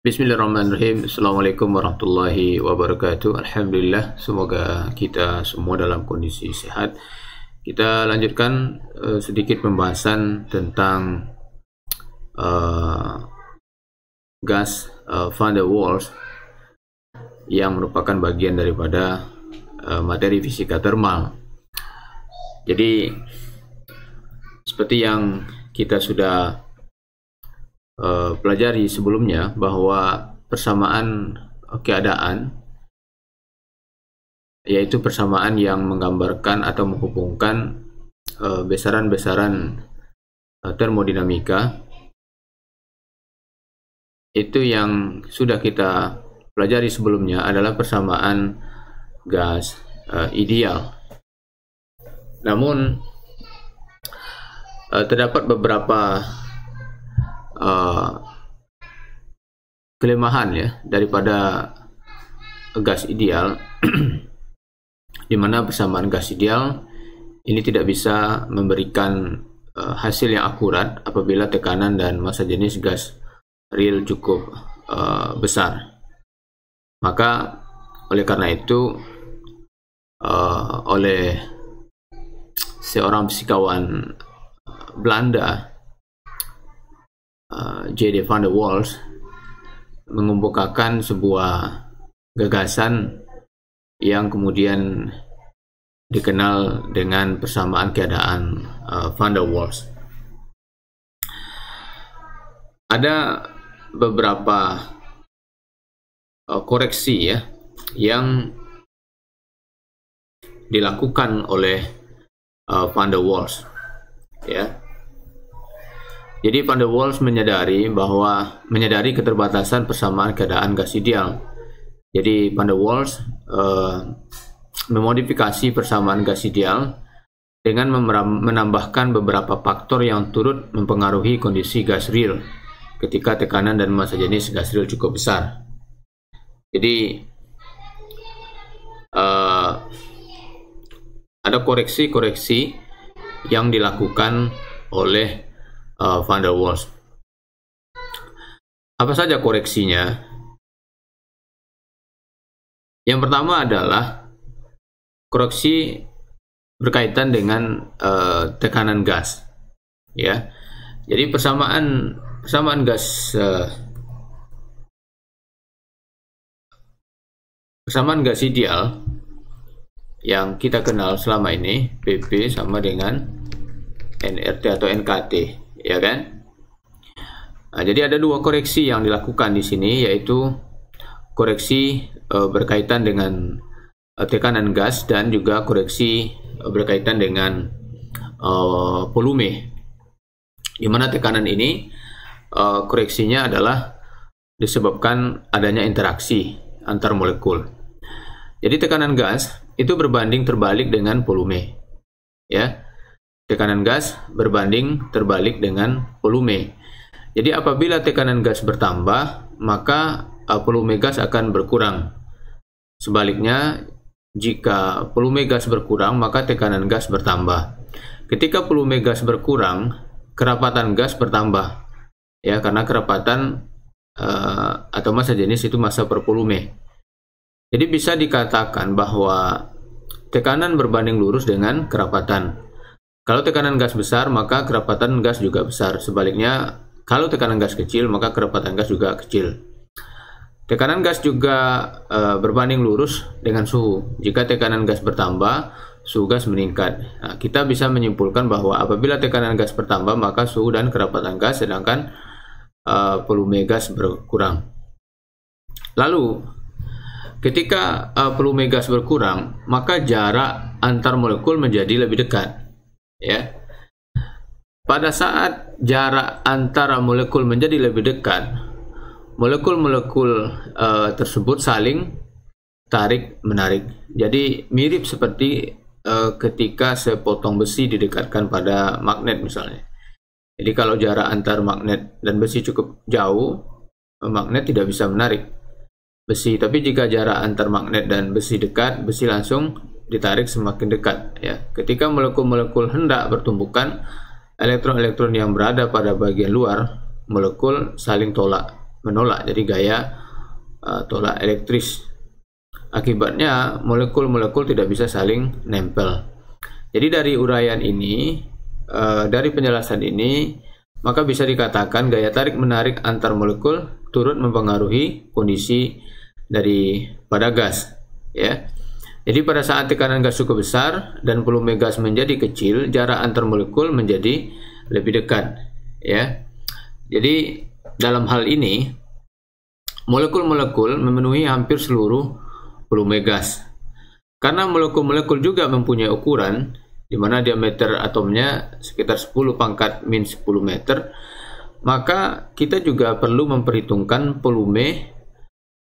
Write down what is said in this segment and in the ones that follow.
Bismillahirrahmanirrahim. Assalamualaikum warahmatullahi wabarakatuh. Alhamdulillah, semoga kita semua dalam kondisi sehat. Kita lanjutkan sedikit pembahasan tentang gas van der Waals yang merupakan bagian daripada materi fisika termal. Jadi seperti yang kita sudah pelajari sebelumnya, bahwa persamaan keadaan yaitu persamaan yang menggambarkan atau menghubungkan besaran-besaran termodinamika, itu yang sudah kita pelajari sebelumnya adalah persamaan gas ideal. Namun terdapat beberapa kelemahan ya daripada gas ideal, di mana persamaan gas ideal ini tidak bisa memberikan hasil yang akurat apabila tekanan dan massa jenis gas real cukup besar. Maka oleh karena itu oleh seorang fisikawan Belanda, J.D. van der Waals, mengemukakan sebuah gagasan yang kemudian dikenal dengan persamaan keadaan van der Waals. Ada beberapa koreksi ya yang dilakukan oleh van der Waals ya. Jadi van der Waals menyadari keterbatasan persamaan keadaan gas ideal. Jadi van der Waals memodifikasi persamaan gas ideal dengan menambahkan beberapa faktor yang turut mempengaruhi kondisi gas real ketika tekanan dan massa jenis gas real cukup besar. Jadi ada koreksi-koreksi yang dilakukan oleh van der Waals. Apa saja koreksinya? Yang pertama adalah koreksi berkaitan dengan tekanan gas. Ya, jadi persamaan gas ideal yang kita kenal selama ini, PP sama dengan nRT atau NKT. Ya kan? Nah, jadi ada dua koreksi yang dilakukan di sini, yaitu koreksi berkaitan dengan tekanan gas dan juga koreksi berkaitan dengan volume. Di mana tekanan ini koreksinya adalah disebabkan adanya interaksi antar molekul. Jadi tekanan gas itu berbanding terbalik dengan volume. Ya. Tekanan gas berbanding terbalik dengan volume. Jadi apabila tekanan gas bertambah, maka volume gas akan berkurang. Sebaliknya, jika volume gas berkurang, maka tekanan gas bertambah. Ketika volume gas berkurang, kerapatan gas bertambah. Ya, karena kerapatan atau massa jenis itu massa per volume. Jadi bisa dikatakan bahwa tekanan berbanding lurus dengan kerapatan. Kalau tekanan gas besar, maka kerapatan gas juga besar. Sebaliknya, kalau tekanan gas kecil, maka kerapatan gas juga kecil. Tekanan gas juga berbanding lurus dengan suhu. Jika tekanan gas bertambah, suhu gas meningkat. Nah, kita bisa menyimpulkan bahwa apabila tekanan gas bertambah, maka suhu dan kerapatan gas, sedangkan volume gas berkurang. Lalu, ketika volume gas berkurang, maka jarak antar molekul menjadi lebih dekat. Ya, pada saat jarak antara molekul menjadi lebih dekat, molekul-molekul tersebut saling tarik menarik. Jadi mirip seperti ketika sepotong besi didekatkan pada magnet misalnya. Jadi kalau jarak antar magnet dan besi cukup jauh, magnet tidak bisa menarik besi. Tapi jika jarak antar magnet dan besi dekat, besi langsung ditarik semakin dekat. Ya, ketika molekul-molekul hendak bertumbukan, elektron-elektron yang berada pada bagian luar molekul saling tolak. menolak, jadi gaya tolak elektris. Akibatnya molekul-molekul tidak bisa saling nempel. Jadi dari uraian ini, dari penjelasan ini, maka bisa dikatakan gaya tarik-menarik antar molekul turut mempengaruhi kondisi daripada gas, ya. Jadi pada saat tekanan gas cukup besar dan volume gas menjadi kecil, jarak antar molekul menjadi lebih dekat, ya. Jadi dalam hal ini molekul-molekul memenuhi hampir seluruh volume gas. Karena molekul-molekul juga mempunyai ukuran di mana diameter atomnya sekitar 10 pangkat min 10 meter, maka kita juga perlu memperhitungkan volume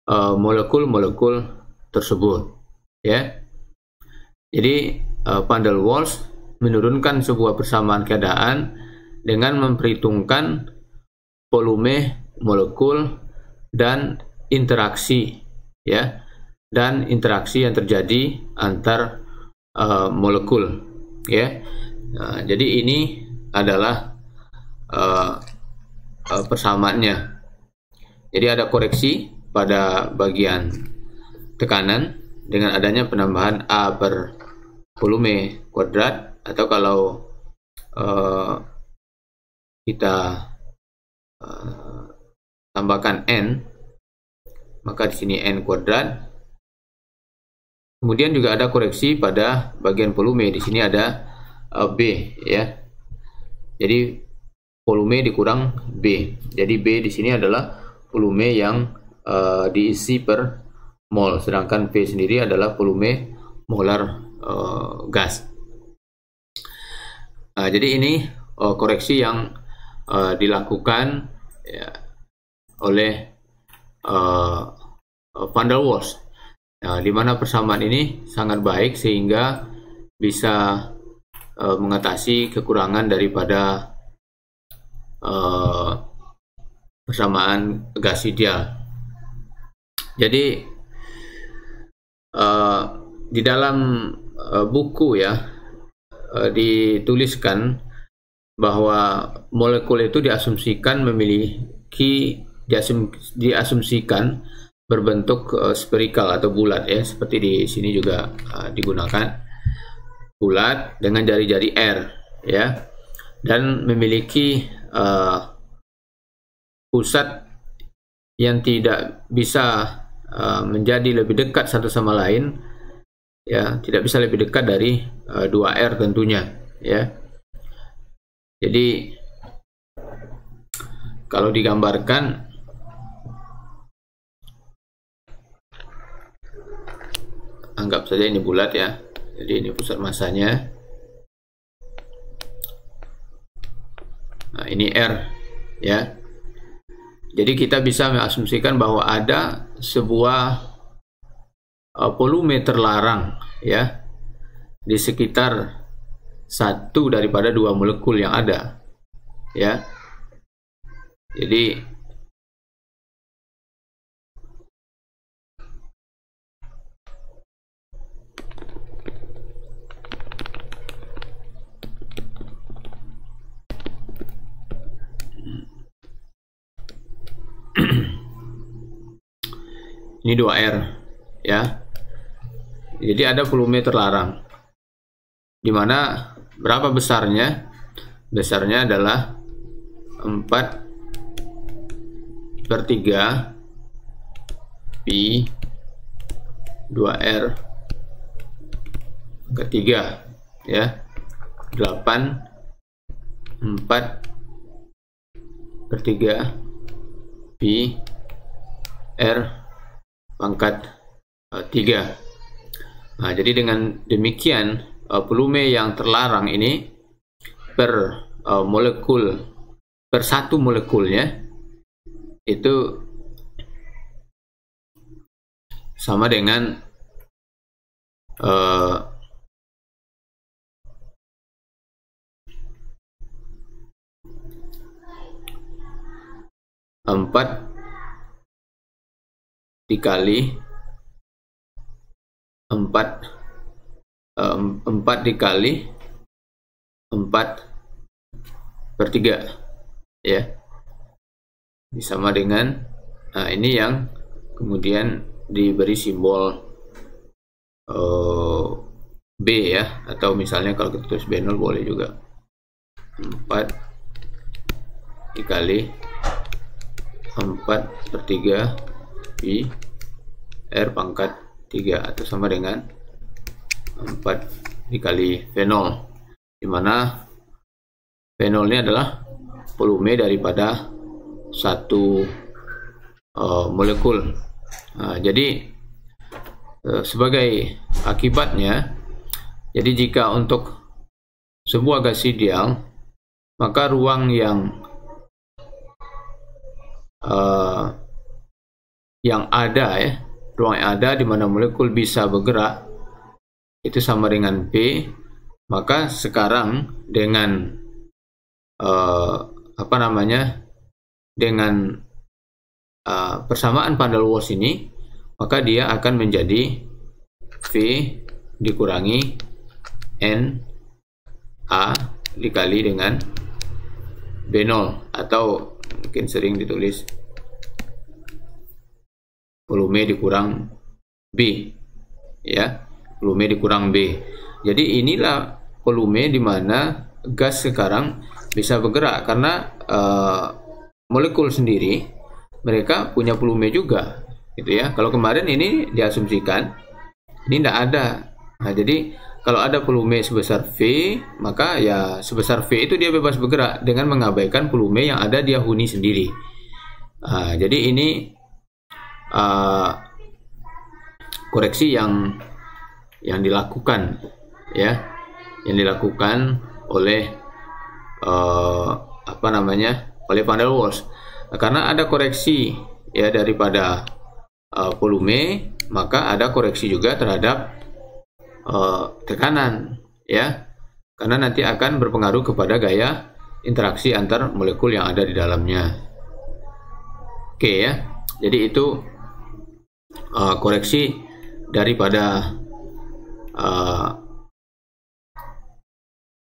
molekul-molekul tersebut, ya. Jadi van der Waals menurunkan sebuah persamaan keadaan dengan memperhitungkan volume molekul dan interaksi, ya, dan interaksi yang terjadi antar molekul, ya. Nah, jadi ini adalah persamaannya. Jadi ada koreksi pada bagian tekanan dengan adanya penambahan A per volume kuadrat, atau kalau kita tambahkan N, maka di sini N kuadrat. Kemudian juga ada koreksi pada bagian volume, di sini ada B, ya. Jadi volume dikurang B. Jadi B di sini adalah volume yang diisi per mol, sedangkan V sendiri adalah volume molar gas. Jadi ini koreksi yang dilakukan, ya, oleh van der Waals, di mana persamaan ini sangat baik sehingga bisa mengatasi kekurangan daripada persamaan gas ideal. Jadi di dalam buku, ya, dituliskan bahwa molekul itu diasumsikan berbentuk spherical atau bulat, ya, seperti di sini juga digunakan bulat dengan jari-jari R, ya, dan memiliki pusat yang tidak bisa menjadi lebih dekat satu sama lain, ya, tidak bisa lebih dekat dari 2R tentunya, ya. Jadi kalau digambarkan, anggap saja ini bulat, ya. Jadi ini pusat masanya. Nah, ini R, ya. Jadi kita bisa mengasumsikan bahwa ada sebuah volume terlarang, ya, di sekitar satu daripada dua molekul yang ada, ya. Jadi ini 2R, ya. Jadi ada volume terlarang, di mana berapa besarnya? Besarnya adalah 4/3 pi 2R ketiga, ya, 8 4/3 pi R pangkat 3. Nah, jadi dengan demikian volume yang terlarang ini per molekul, per satu molekulnya itu sama dengan 4 dikali 4 dikali 4/3, ya, ini sama dengan Nah, ini yang kemudian diberi simbol B ya, atau misalnya kalau kita tulis B0 boleh juga. 4 dikali 4/3 pi R pangkat 3, atau sama dengan 4 dikali V0, dimana V0 ini adalah volume daripada satu molekul. Nah, jadi sebagai akibatnya, jadi jika untuk sebuah gas ideal, maka ruang yang ada ya, ruang yang ada di mana molekul bisa bergerak itu sama dengan P. Maka sekarang dengan dengan persamaan van der Waals ini, maka dia akan menjadi V dikurangi N A dikali dengan B0, atau mungkin sering ditulis volume dikurang B ya, volume dikurang B. Jadi inilah volume di mana gas sekarang bisa bergerak, karena molekul sendiri mereka punya volume juga gitu ya. Kalau kemarin ini diasumsikan ini tidak ada. Nah, jadi kalau ada volume sebesar V, maka ya sebesar V itu dia bebas bergerak dengan mengabaikan volume yang ada dia huni sendiri. Nah, jadi ini koreksi yang dilakukan ya, yang dilakukan oleh oleh van der Waals. Karena ada koreksi ya daripada volume, maka ada koreksi juga terhadap tekanan ya, karena nanti akan berpengaruh kepada gaya interaksi antar molekul yang ada di dalamnya. Oke ya, jadi itu koreksi daripada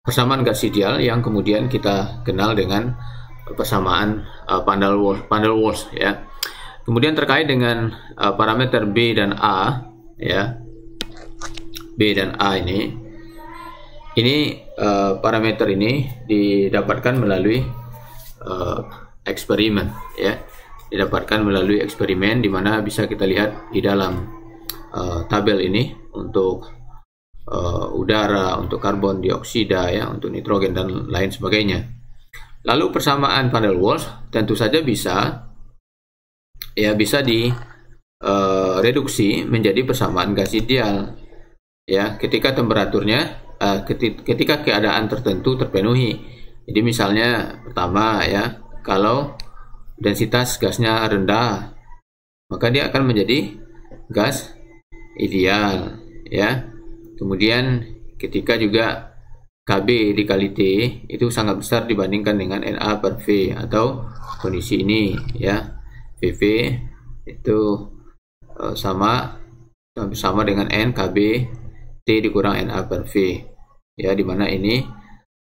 persamaan gas ideal yang kemudian kita kenal dengan persamaan van der Waals ya. Kemudian terkait dengan parameter B dan A ya, B dan A ini parameter ini didapatkan melalui eksperimen ya, didapatkan melalui eksperimen, di mana bisa kita lihat di dalam tabel ini untuk udara, untuk karbon dioksida ya, untuk nitrogen dan lain sebagainya. Lalu persamaan van der Waals tentu saja bisa direduksi menjadi persamaan gas ideal ya, ketika temperaturnya ketika keadaan tertentu terpenuhi. Jadi misalnya pertama ya, kalau densitas gasnya rendah, maka dia akan menjadi gas ideal ya. Kemudian ketika juga Kb dikali T itu sangat besar dibandingkan dengan Na per V, atau kondisi ini ya, Vv itu sama dengan N Kb T dikurang Na per V ya, dimana ini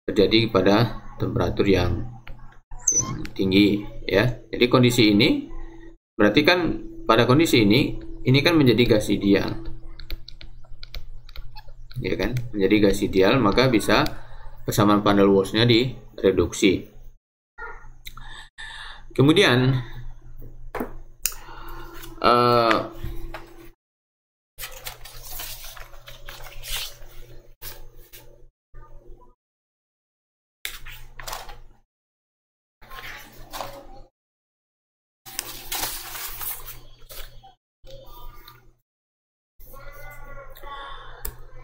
terjadi pada temperatur yang tinggi ya. Jadi kondisi ini berarti kan pada kondisi ini kan menjadi gas ideal ya kan, menjadi gas ideal, maka bisa persamaan van der Waals-nya direduksi. Kemudian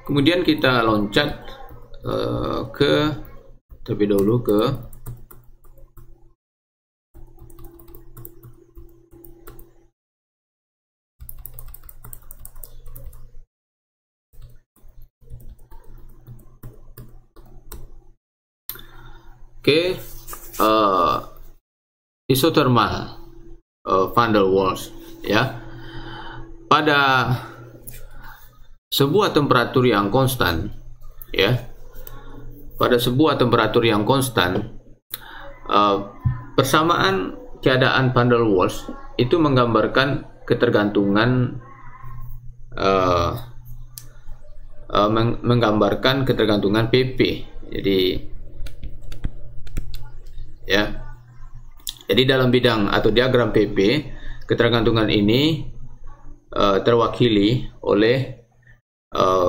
kemudian kita loncat terlebih dahulu ke isothermal van der Waals ya. Pada sebuah temperatur yang konstan ya, pada sebuah temperatur yang konstan persamaan keadaan van der Waals itu menggambarkan ketergantungan menggambarkan ketergantungan PP. Jadi ya. Jadi dalam bidang atau diagram PP, ketergantungan ini terwakili oleh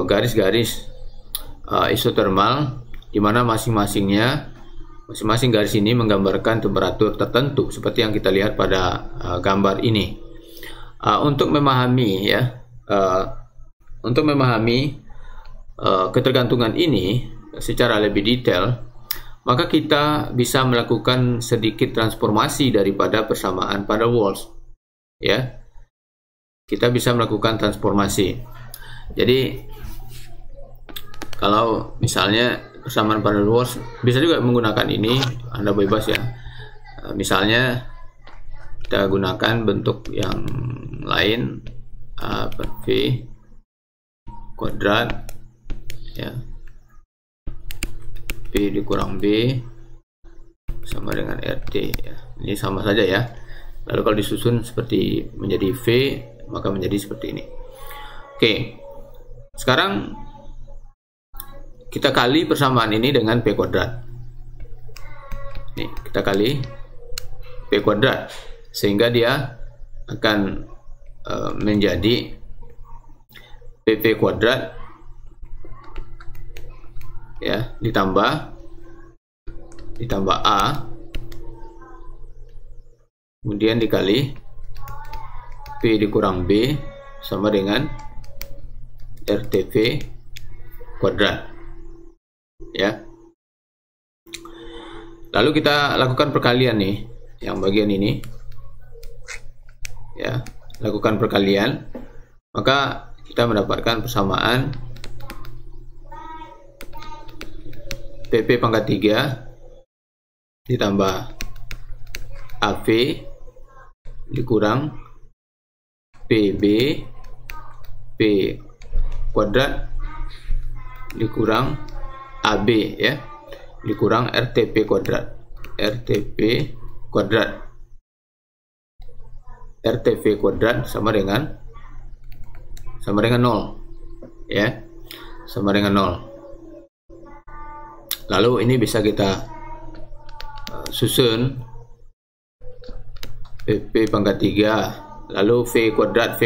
garis-garis isotermal, di mana masing-masing garis ini menggambarkan temperatur tertentu seperti yang kita lihat pada gambar ini. Untuk memahami ketergantungan ini secara lebih detail, maka kita bisa melakukan sedikit transformasi daripada persamaan van der Waals. Ya, kita bisa melakukan transformasi. Jadi kalau misalnya persamaan van der Waals, bisa juga menggunakan ini, Anda bebas ya. Misalnya kita gunakan bentuk yang lain, V kuadrat ya, P dikurang B sama dengan RT ya. Ini sama saja ya. Lalu kalau disusun seperti menjadi V, maka menjadi seperti ini. Oke, sekarang kita kali persamaan ini dengan P kuadrat. Nih, kita kali P kuadrat sehingga dia akan menjadi PP kuadrat ya, ditambah A, kemudian dikali P dikurang B sama dengan RTV kuadrat ya. Lalu kita lakukan perkalian nih, yang bagian ini ya, lakukan perkalian, maka kita mendapatkan persamaan PP pangkat 3 ditambah AV dikurang PB P kuadrat dikurang AB ya, dikurang RTP kuadrat RTV kuadrat sama dengan 0 ya, sama dengan 0. Lalu ini bisa kita susun PP pangkat 3, lalu V kuadrat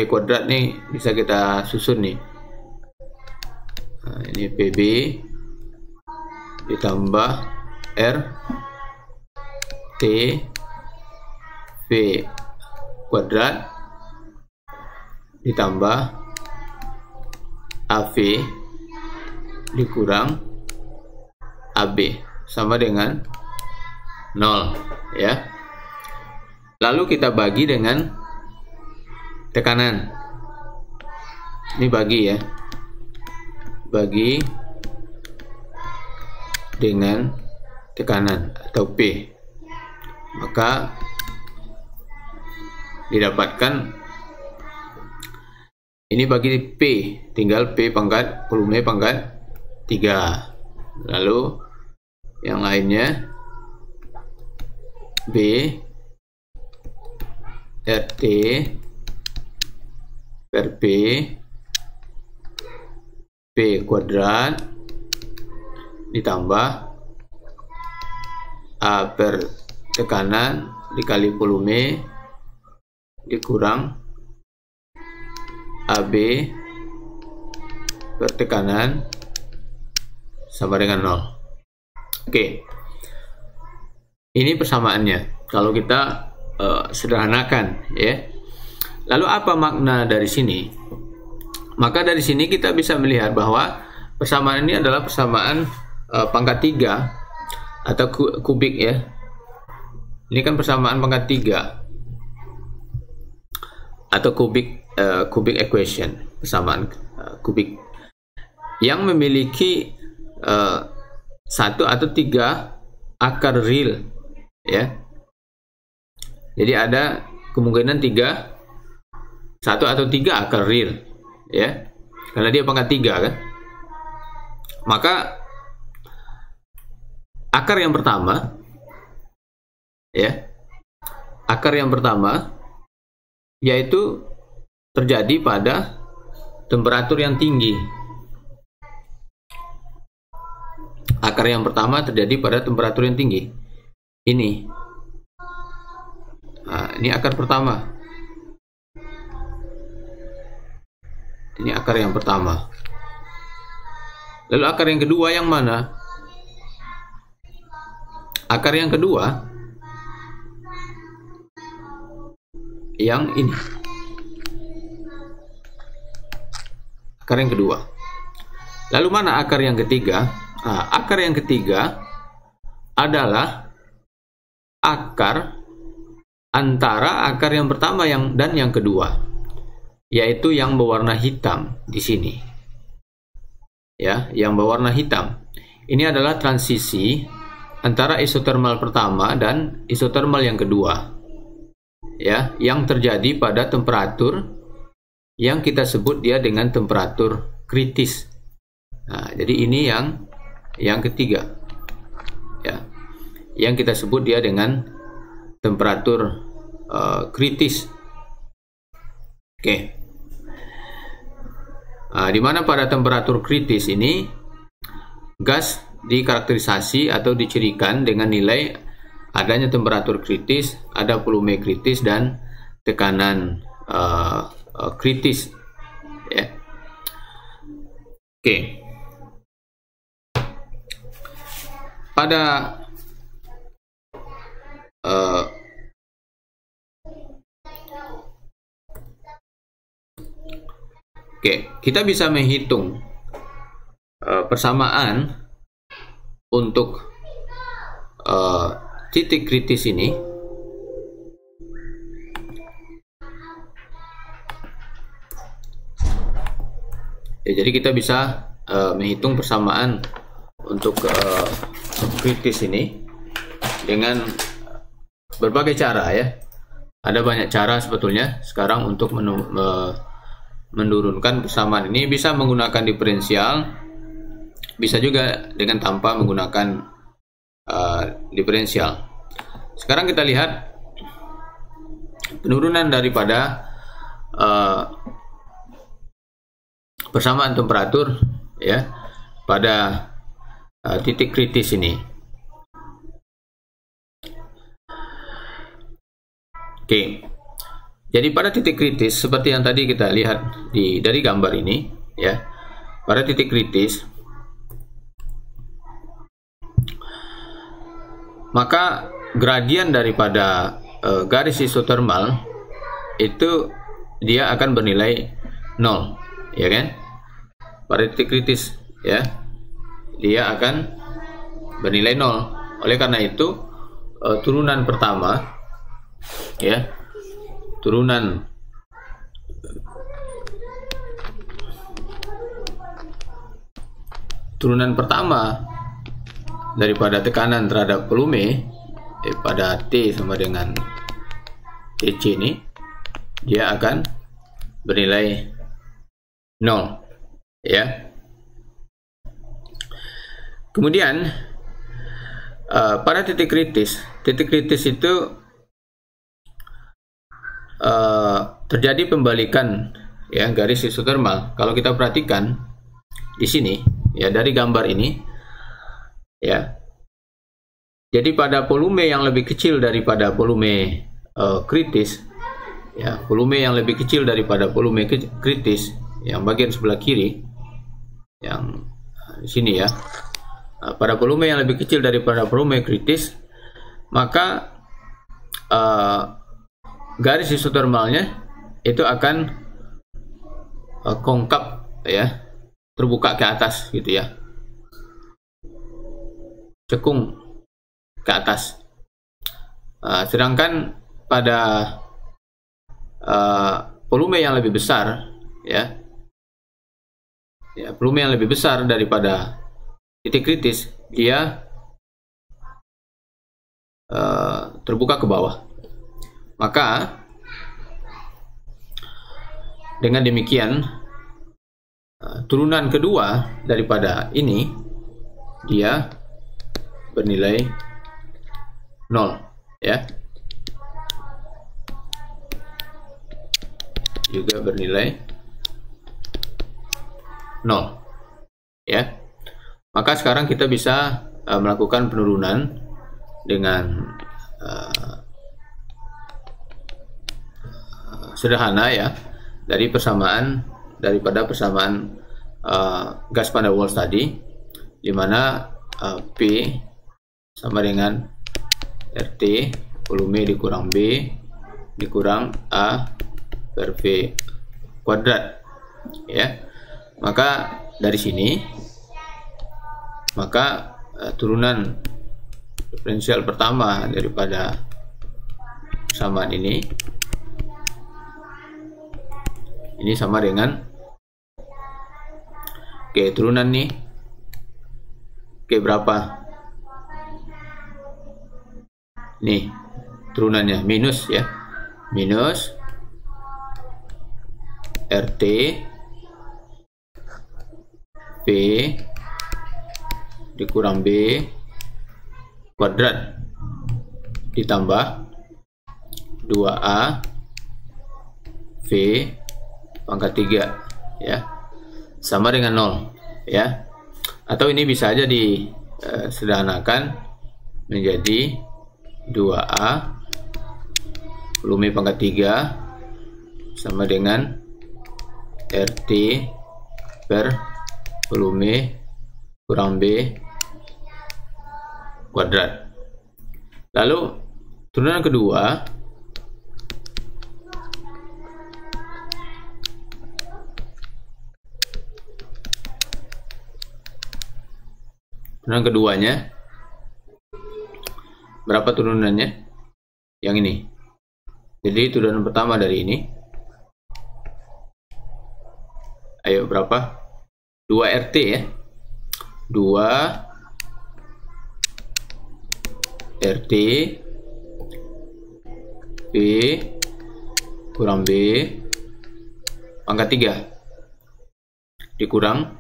nih bisa kita susun nih. Nah, ini PB ditambah R T V kuadrat ditambah AV dikurang AB sama dengan 0 ya. Lalu kita bagi dengan tekanan. Ini bagi ya. Bagi dengan tekanan atau P. Maka didapatkan ini bagi P, tinggal P pangkat volume pangkat 3. Lalu yang lainnya B RT per P P kuadrat ditambah A per tekanan dikali volume dikurang AB per tekanan sama dengan 0. Oke, ini persamaannya kalau kita sederhanakan ya. Lalu apa makna dari sini? Maka dari sini kita bisa melihat bahwa persamaan ini adalah persamaan pangkat 3 atau kubik ya. Ini kan persamaan pangkat 3 atau kubik equation, persamaan kubik yang memiliki 1 atau 3 akar real ya. Jadi ada kemungkinan 1 atau 3 akar real ya, karena dia pangkat 3 kan. Maka akar yang pertama ya, akar yang pertama yaitu terjadi pada temperatur yang tinggi. Akar yang pertama terjadi pada temperatur yang tinggi. Ini. Nah, ini akar pertama. Ini akar yang pertama. Lalu akar yang kedua yang mana? Akar yang kedua yang ini. Akar yang kedua. Lalu mana akar yang ketiga? Nah, akar yang ketiga adalah akar antara akar yang pertama dan yang kedua, yaitu yang berwarna hitam di sini. Ya, yang berwarna hitam. Ini adalah transisi antara isotermal pertama dan isotermal yang kedua. Ya, yang terjadi pada temperatur yang kita sebut dia dengan temperatur kritis. Nah, jadi ini yang ketiga. Ya. Yang kita sebut dia dengan temperatur kritis. Oke. Nah, di mana pada temperatur kritis ini gas dikarakterisasi atau dicirikan dengan nilai adanya temperatur kritis, ada volume kritis dan tekanan kritis. Ya. Oke. Pada kita bisa menghitung persamaan untuk titik kritis ini. Ya, jadi kita bisa menghitung persamaan untuk kritis ini dengan berbagai cara ya. Ada banyak cara sebetulnya sekarang untuk menurunkan persamaan ini. Bisa menggunakan diferensial, bisa juga dengan tanpa menggunakan diferensial. Sekarang kita lihat penurunan daripada persamaan temperatur ya pada titik kritis ini. Oke. Jadi pada titik kritis seperti yang tadi kita lihat dari gambar ini ya. Pada titik kritis maka gradien daripada garis isotermal itu dia akan bernilai 0, ya kan? Pada titik kritis ya, dia akan bernilai 0. Oleh karena itu turunan pertama ya, turunan pertama daripada tekanan terhadap volume pada T sama dengan TC ini, dia akan bernilai 0 ya. Kemudian pada titik kritis itu terjadi pembalikan ya garis isotermal. Kalau kita perhatikan di sini ya dari gambar ini ya. Jadi pada volume yang lebih kecil daripada volume kritis ya, volume yang lebih kecil daripada volume kritis yang bagian sebelah kiri yang di sini ya. Pada volume yang lebih kecil daripada volume kritis, maka garis isotermalnya itu akan konkav ya, terbuka ke atas gitu ya, cekung ke atas. Sedangkan pada volume yang lebih besar ya, volume yang lebih besar daripada titik kritis, dia terbuka ke bawah. Maka dengan demikian turunan kedua daripada ini dia bernilai 0 ya. juga bernilai 0 ya. Maka sekarang kita bisa melakukan penurunan dengan sederhana ya, daripada persamaan gas van der Waals tadi, di mana P sama dengan RT volume dikurang B dikurang A per V kuadrat ya. Maka dari sini turunan diferensial pertama daripada persamaan ini sama dengan turunan nih berapa nih turunannya, minus ya, minus RT V dikurang B kuadrat ditambah 2A V pangkat 3 ya, sama dengan 0 ya. Atau ini bisa aja disederhanakan menjadi 2A volume pangkat 3 sama dengan RT per volume kurang B kuadrat. Lalu turunan kedua keduanya berapa turunannya? Yang ini. Jadi turunan pertama dari ini, ayo berapa? 2 RT ya, 2 RT V kurang B pangkat 3 dikurang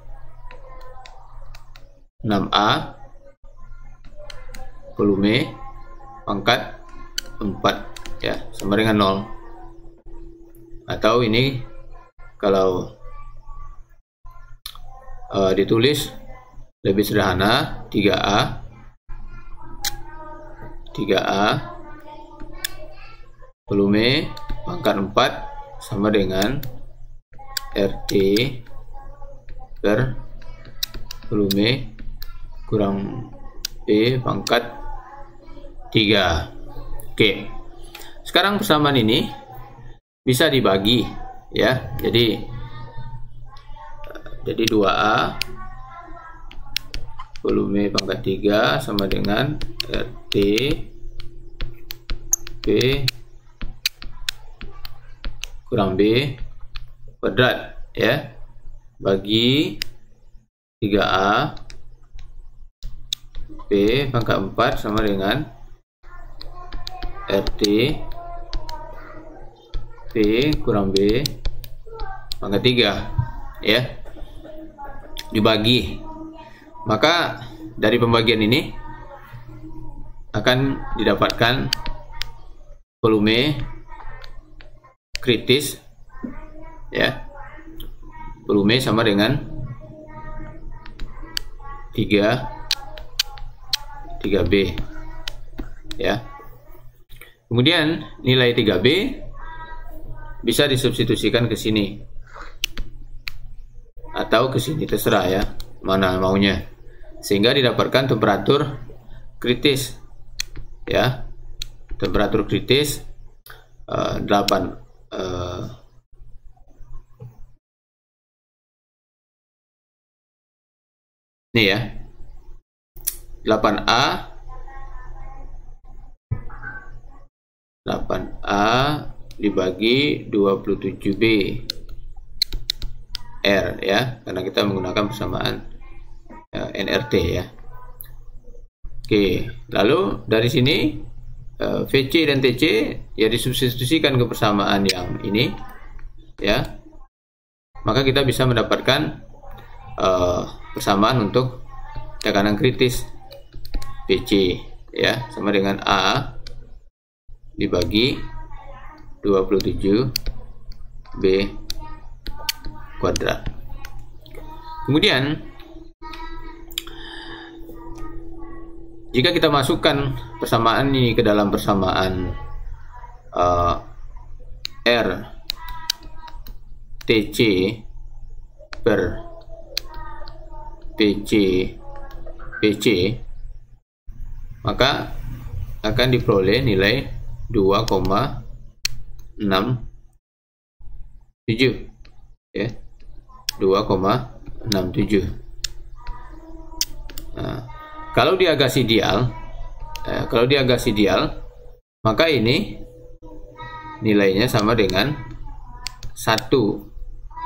6A volume pangkat 4 ya, sama dengan 0. Atau ini kalau ditulis lebih sederhana, 3A volume pangkat 4 sama dengan RT per volume kurang B pangkat 3. Oke. Sekarang persamaan ini bisa dibagi ya. Jadi 2A volume pangkat 3 sama dengan RT B kurang B kuadrat ya, bagi 3A B pangkat 4 sama dengan RT B kurang B pangkat 3 ya, dibagi. Maka dari pembagian ini akan didapatkan volume kritis ya, volume sama dengan 3B ya. Kemudian nilai 3B bisa disubstitusikan ke sini atau ke sini, terserah ya mana maunya, sehingga didapatkan temperatur kritis ya. Temperatur kritis 8 ini ya, 8A dibagi 27B R ya, karena kita menggunakan persamaan NRT ya. Oke, lalu dari sini VC dan TC ya disubstitusikan ke persamaan yang ini ya, maka kita bisa mendapatkan persamaan untuk tekanan kritis VC ya, sama dengan A dibagi 27B B kuadrat. Kemudian jika kita masukkan persamaan ini ke dalam persamaan R TC per PC, maka akan diperoleh nilai 2,67 ya, 2,67. Nah, kalau dia gas ideal, maka ini nilainya sama dengan 1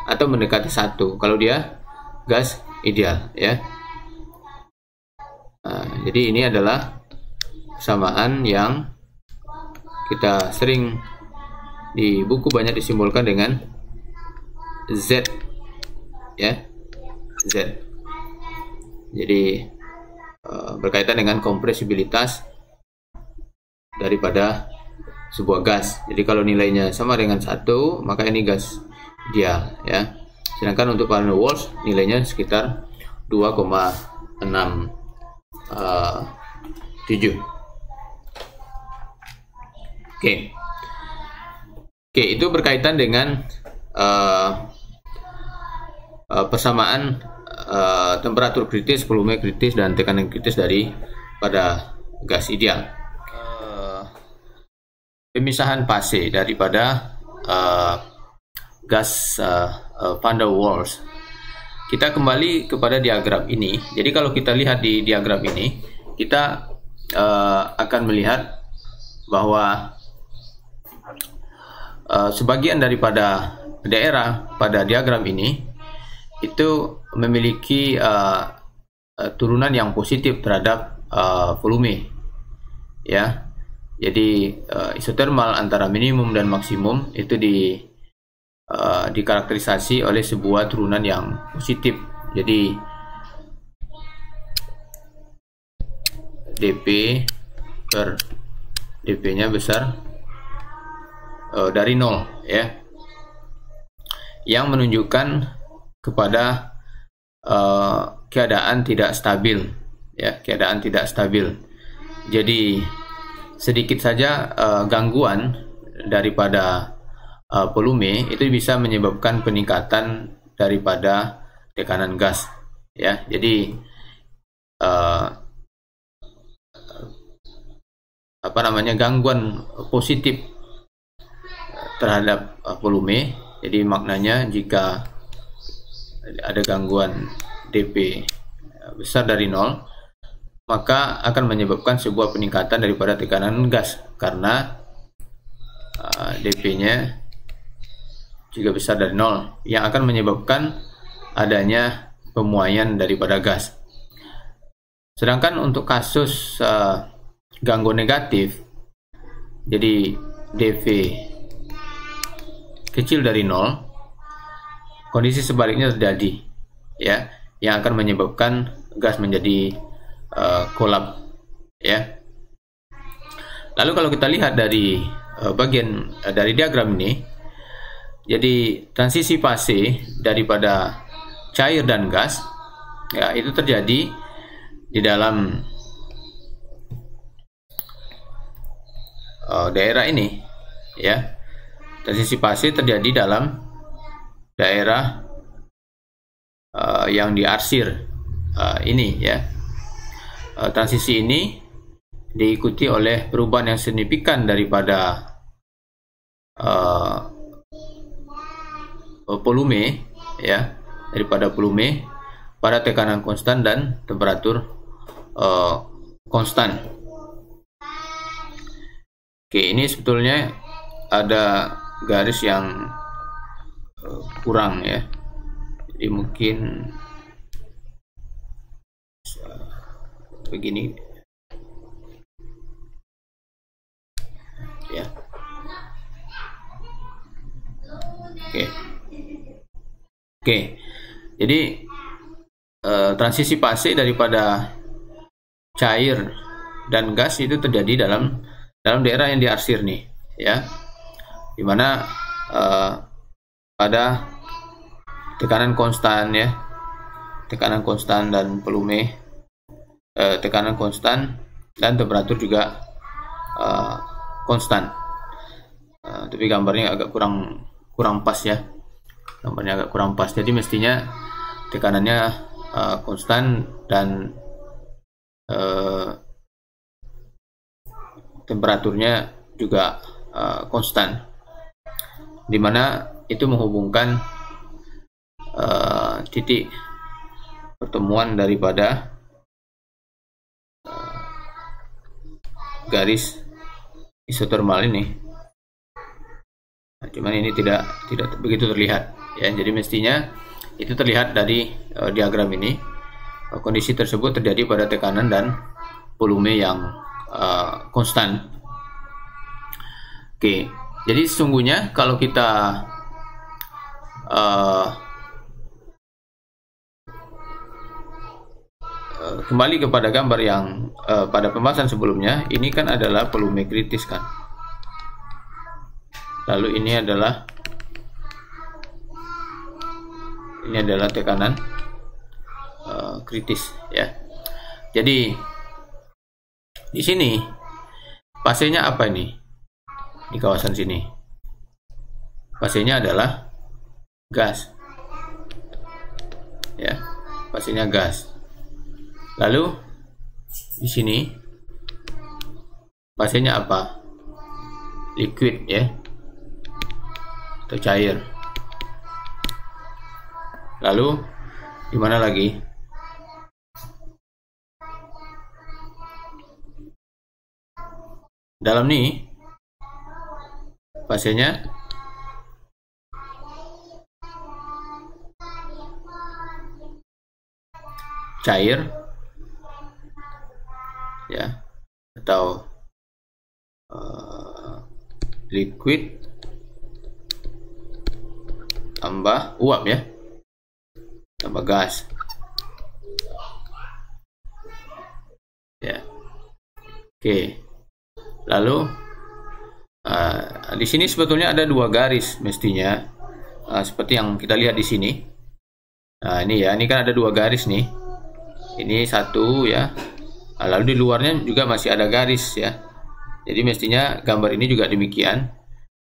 atau mendekati 1 kalau dia gas ideal ya. Nah, jadi ini adalah persamaan yang kita sering di buku banyak disimbolkan dengan Z ya, Z. Jadi berkaitan dengan kompresibilitas daripada sebuah gas. Jadi kalau nilainya sama dengan 1, maka ini gas ideal ya. Sedangkan untuk Van der Waals nilainya sekitar 2,67. Oke, itu berkaitan dengan persamaan temperatur kritis, volume kritis, dan tekanan kritis dari pada gas ideal. Pemisahan fase daripada gas Van der Waals. Kita kembali kepada diagram ini. Jadi kalau kita lihat di diagram ini, kita akan melihat bahwa sebagian daripada daerah pada diagram ini itu memiliki turunan yang positif terhadap volume ya. Jadi isotermal antara minimum dan maksimum itu dikarakterisasi oleh sebuah turunan yang positif. Jadi dP per dP nya besar dari 0 ya, yang menunjukkan kepada keadaan tidak stabil ya, keadaan tidak stabil. Jadi sedikit saja gangguan daripada volume itu bisa menyebabkan peningkatan daripada tekanan gas ya. Jadi gangguan positif terhadap volume. Jadi maknanya jika ada gangguan dP besar dari 0, maka akan menyebabkan sebuah peningkatan daripada tekanan gas karena dP-nya juga besar dari 0, yang akan menyebabkan adanya pemuaian daripada gas. Sedangkan untuk kasus gangguan negatif, jadi dV kecil dari 0, kondisi sebaliknya terjadi ya, yang akan menyebabkan gas menjadi kolap ya. Lalu kalau kita lihat dari bagian dari diagram ini, jadi transisi fase daripada cair dan gas ya, itu terjadi di dalam daerah ini ya. Transisi fase terjadi dalam daerah yang diarsir ini ya. Transisi ini diikuti oleh perubahan yang signifikan daripada volume ya, daripada volume pada tekanan konstan dan temperatur konstan. Oke, ini sebetulnya ada garis yang kurang ya, jadi mungkin begini ya. Oke, jadi transisi fase daripada cair dan gas itu terjadi dalam daerah yang diarsir nih ya, dimana pada tekanan konstan ya, tekanan konstan dan volume, tekanan konstan dan temperatur juga konstan. Tapi gambarnya agak kurang pas ya, gambarnya agak kurang pas. Jadi mestinya tekanannya konstan dan temperaturnya juga konstan, dimana itu menghubungkan titik pertemuan daripada garis isotermal ini. Nah, cuman ini tidak begitu terlihat ya. Jadi mestinya itu terlihat dari diagram ini. Kondisi tersebut terjadi pada tekanan dan volume yang konstan. Oke, jadi sesungguhnya kalau kita kembali kepada gambar yang pada pembahasan sebelumnya, ini kan adalah volume kritis kan. Lalu ini adalah tekanan kritis ya. Jadi di sini fasenya apa ini? Di kawasan sini fasenya adalah gas ya, fasenya gas. Lalu di sini fasenya apa? Liquid ya, atau cair. Lalu di mana lagi? Dalam nih fasenya cair ya, atau liquid tambah uap ya, tambah gas ya. Oke. Lalu di sini sebetulnya ada dua garis mestinya, seperti yang kita lihat di sini. Nah ini ya, ini kan ada dua garis nih. Ini satu ya. Lalu di luarnya juga masih ada garis ya. Jadi mestinya gambar ini juga demikian.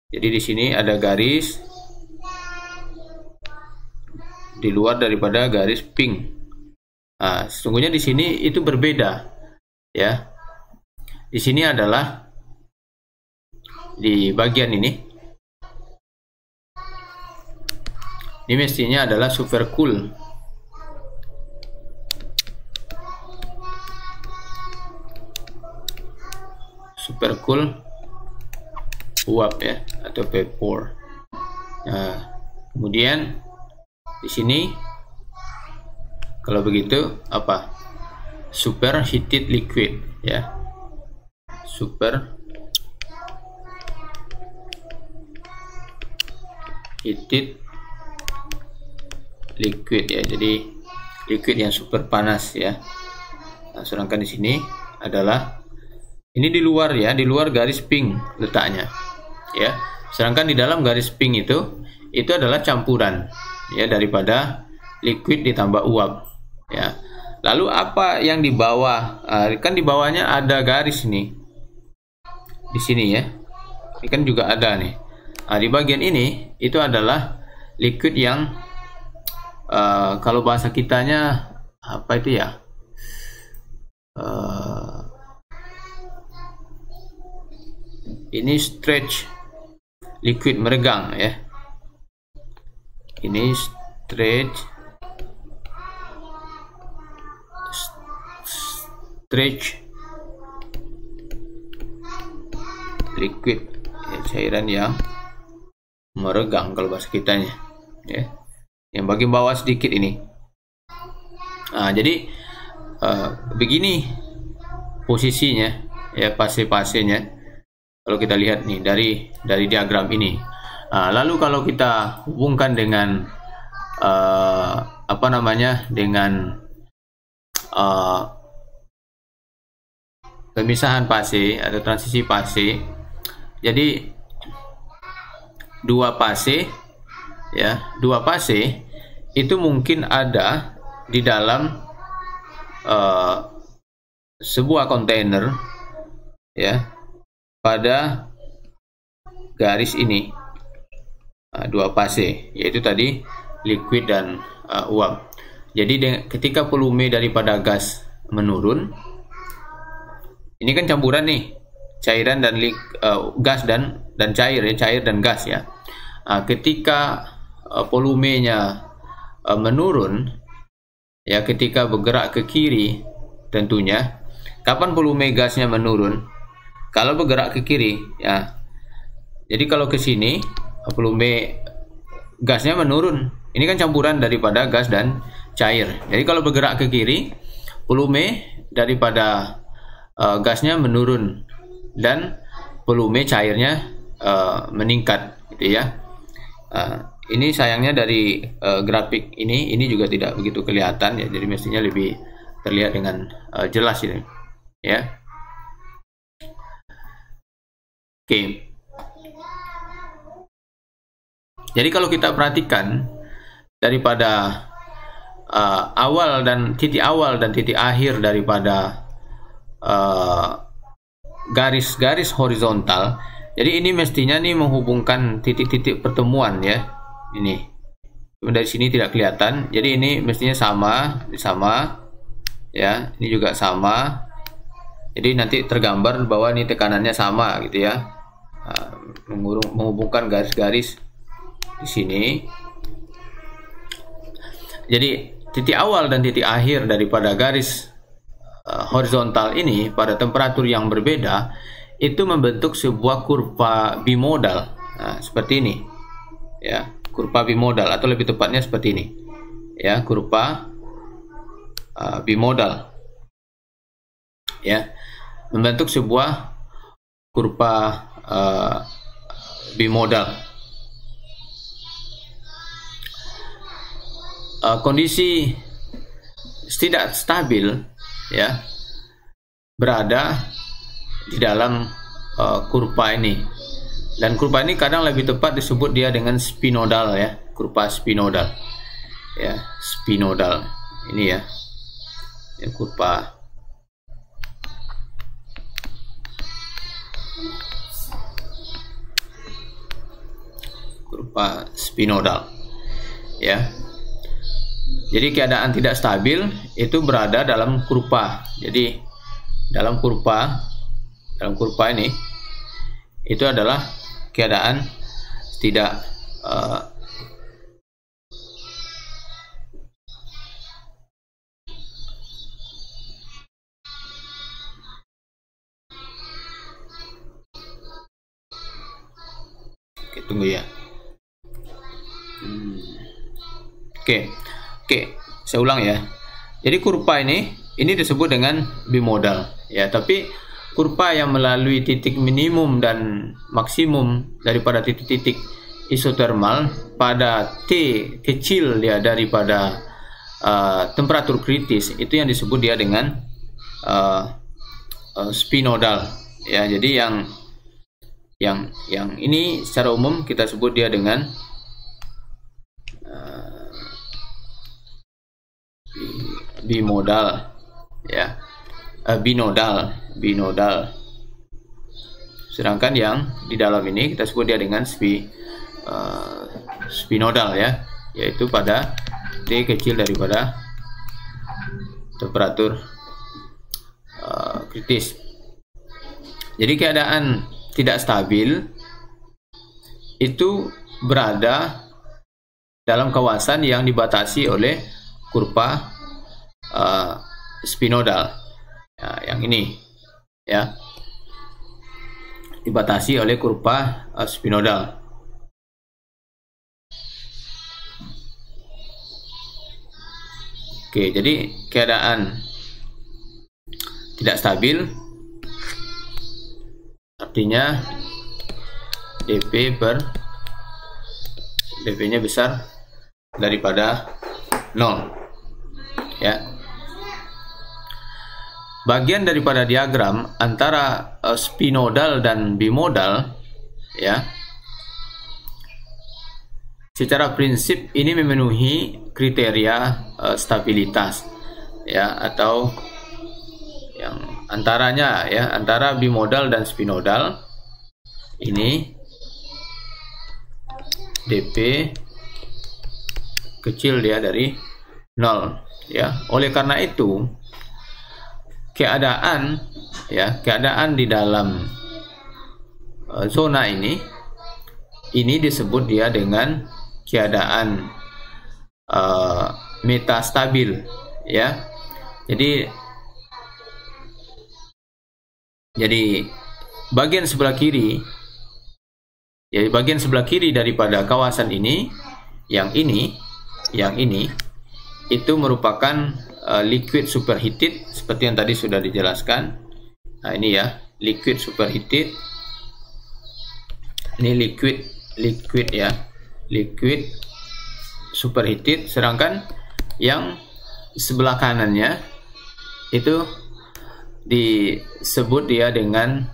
Jadi di sini ada garis di luar daripada garis pink. Nah, sesungguhnya di sini itu berbeda ya. Di sini adalah di bagian ini mestinya adalah supercool. Supercool uap ya, atau vapor. Nah, kemudian di sini kalau begitu apa? Superheated liquid ya. Superheated liquid ya. Jadi liquid yang super panas ya. Nah, sedangkan di sini adalah ini di luar ya, di luar garis pink letaknya ya. Sedangkan di dalam garis pink itu adalah campuran ya daripada liquid ditambah uap ya. Lalu apa yang di bawah? Kan di bawahnya ada garis nih, di sini ya. Ini kan juga ada nih. Di bagian ini itu adalah liquid yang kalau bahasa kitanya apa itu ya? Ini stretch liquid, meregang ya. Ini stretch liquid ya, cairan yang meregang kalau bahasa kitanya ya. Yang bagian bawah sedikit ini. Jadi begini posisinya ya, fase-fasenya. Kalau kita lihat nih dari diagram ini. Lalu kalau kita hubungkan dengan dengan pemisahan fase atau transisi fase. Jadi dua fase ya, dua fase itu mungkin ada di dalam sebuah kontainer, ya, pada garis ini. Dua fase, yaitu tadi liquid dan uap. Jadi ketika volume daripada gas menurun, ini kan campuran nih, cairan dan gas dan cair, ya, cair dan gas, ya. Ketika volumenya menurun, ya, ketika bergerak ke kiri, tentunya kapan volume gasnya menurun? Kalau bergerak ke kiri, ya. Jadi kalau ke sini volume gasnya menurun. Ini kan campuran daripada gas dan cair. Jadi kalau bergerak ke kiri, volume daripada gasnya menurun dan volume cairnya meningkat, gitu ya. Ini sayangnya dari grafik ini juga tidak begitu kelihatan, ya. Jadi mestinya lebih terlihat dengan jelas ini, ya. Oke. Jadi kalau kita perhatikan daripada titik awal dan titik akhir daripada garis-garis horizontal, jadi ini mestinya nih menghubungkan titik-titik pertemuan, ya. Ini dari sini tidak kelihatan, jadi ini mestinya sama, ya. Ini juga sama, jadi nanti tergambar bahwa ini tekanannya sama, gitu ya. Menghubungkan garis-garis di sini. Jadi titik awal dan titik akhir daripada garis horizontal ini pada temperatur yang berbeda itu membentuk sebuah kurva bimodal. Seperti ini, ya, kurva bimodal, atau lebih tepatnya seperti ini, ya, kurva bimodal, ya, membentuk sebuah kurva bimodal. Kondisi tidak stabil, ya, berada di dalam kurva ini, dan kurva ini kadang lebih tepat disebut dia dengan spinodal, ya, kurva spinodal, ya, spinodal ini, ya, kurva spinodal, ya. Jadi keadaan tidak stabil itu berada dalam kurva. Jadi dalam kurva ini itu adalah keadaan tidak tunggu, ya. Oke, saya ulang, ya. Jadi kurva ini disebut dengan bimodal, ya. Tapi kurva yang melalui titik minimum dan maksimum daripada titik-titik isotermal pada T kecil, ya, daripada temperatur kritis, itu yang disebut dia dengan spinodal, ya. Jadi yang ini secara umum kita sebut dia dengan bimodal, ya, binodal. Sedangkan yang di dalam ini kita sebut dia dengan spinodal, ya, yaitu pada T kecil daripada temperatur kritis. Jadi keadaan tidak stabil itu berada dalam kawasan yang dibatasi oleh kurva spinodal, ya, yang ini, ya, dibatasi oleh kurva spinodal. Oke, jadi keadaan tidak stabil artinya dp-nya besar daripada 0, ya. Bagian daripada diagram antara spinodal dan bimodal, ya, secara prinsip ini memenuhi kriteria stabilitas ya, atau yang antaranya ya, antara bimodal dan spinodal ini dp kecil dia dari 0 ya. Oleh karena itu keadaan di dalam zona ini disebut dia dengan keadaan metastabil ya. Jadi bagian sebelah kiri daripada kawasan ini, yang ini itu merupakan liquid superheated seperti yang tadi sudah dijelaskan. Nah, ini ya, liquid superheated. Ini liquid ya, liquid superheated. Sedangkan yang sebelah kanannya itu disebut dia dengan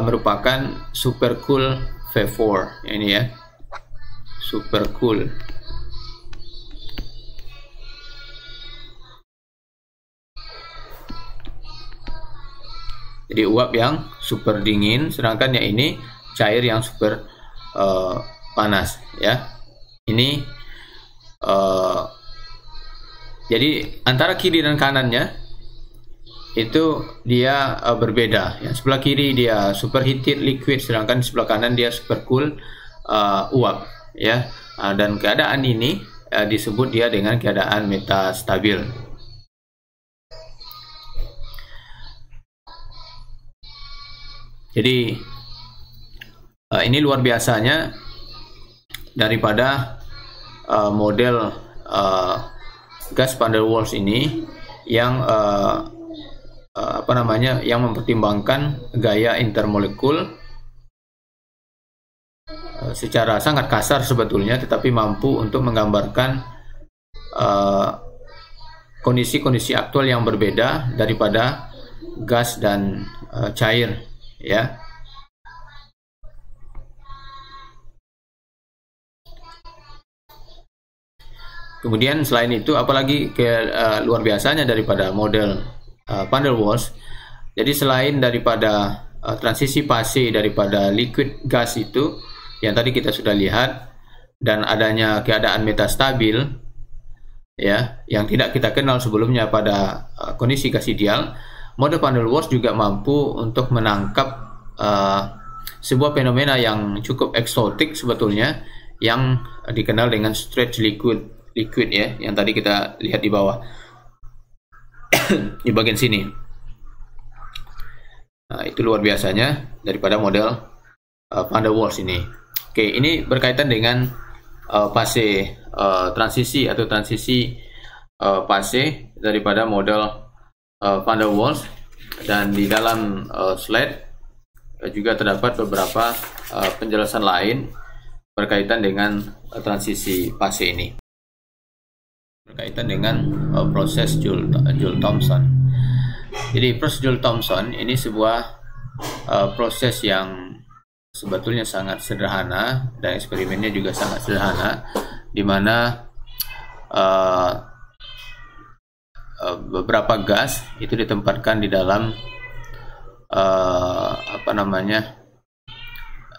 merupakan supercool vapor. Ini ya, supercool. Jadi uap yang super dingin, sedangkan yang ini cair yang super panas ya. Ini jadi antara kiri dan kanannya itu dia berbeda. Yang sebelah kiri dia superheated liquid, sedangkan sebelah kanan dia supercool uap ya. Dan keadaan ini disebut dia dengan keadaan metastabil. Jadi ini luar biasanya daripada model gas van der Waals ini yang yang mempertimbangkan gaya intermolekul secara sangat kasar sebetulnya, tetapi mampu untuk menggambarkan kondisi-kondisi aktual yang berbeda daripada gas dan cair ya. Kemudian selain itu, apalagi luar biasanya daripada model van der Waals, jadi selain daripada transisi fase daripada liquid gas itu yang tadi kita sudah lihat, dan adanya keadaan metastabil ya, yang tidak kita kenal sebelumnya pada kondisi gas ideal, model van der Waals juga mampu untuk menangkap sebuah fenomena yang cukup eksotik sebetulnya, yang dikenal dengan stretch liquid ya, yang tadi kita lihat di bawah di bagian sini. Nah, itu luar biasanya daripada model van der Waals ini. Oke, ini berkaitan dengan fase transisi atau transisi fase daripada model van der Waals, dan di dalam slide juga terdapat beberapa penjelasan lain berkaitan dengan transisi fase ini, berkaitan dengan proses Joule-Thomson. Jadi proses Joule-Thomson ini sebuah proses yang sebetulnya sangat sederhana, dan eksperimennya juga sangat sederhana, di mana beberapa gas itu ditempatkan di dalam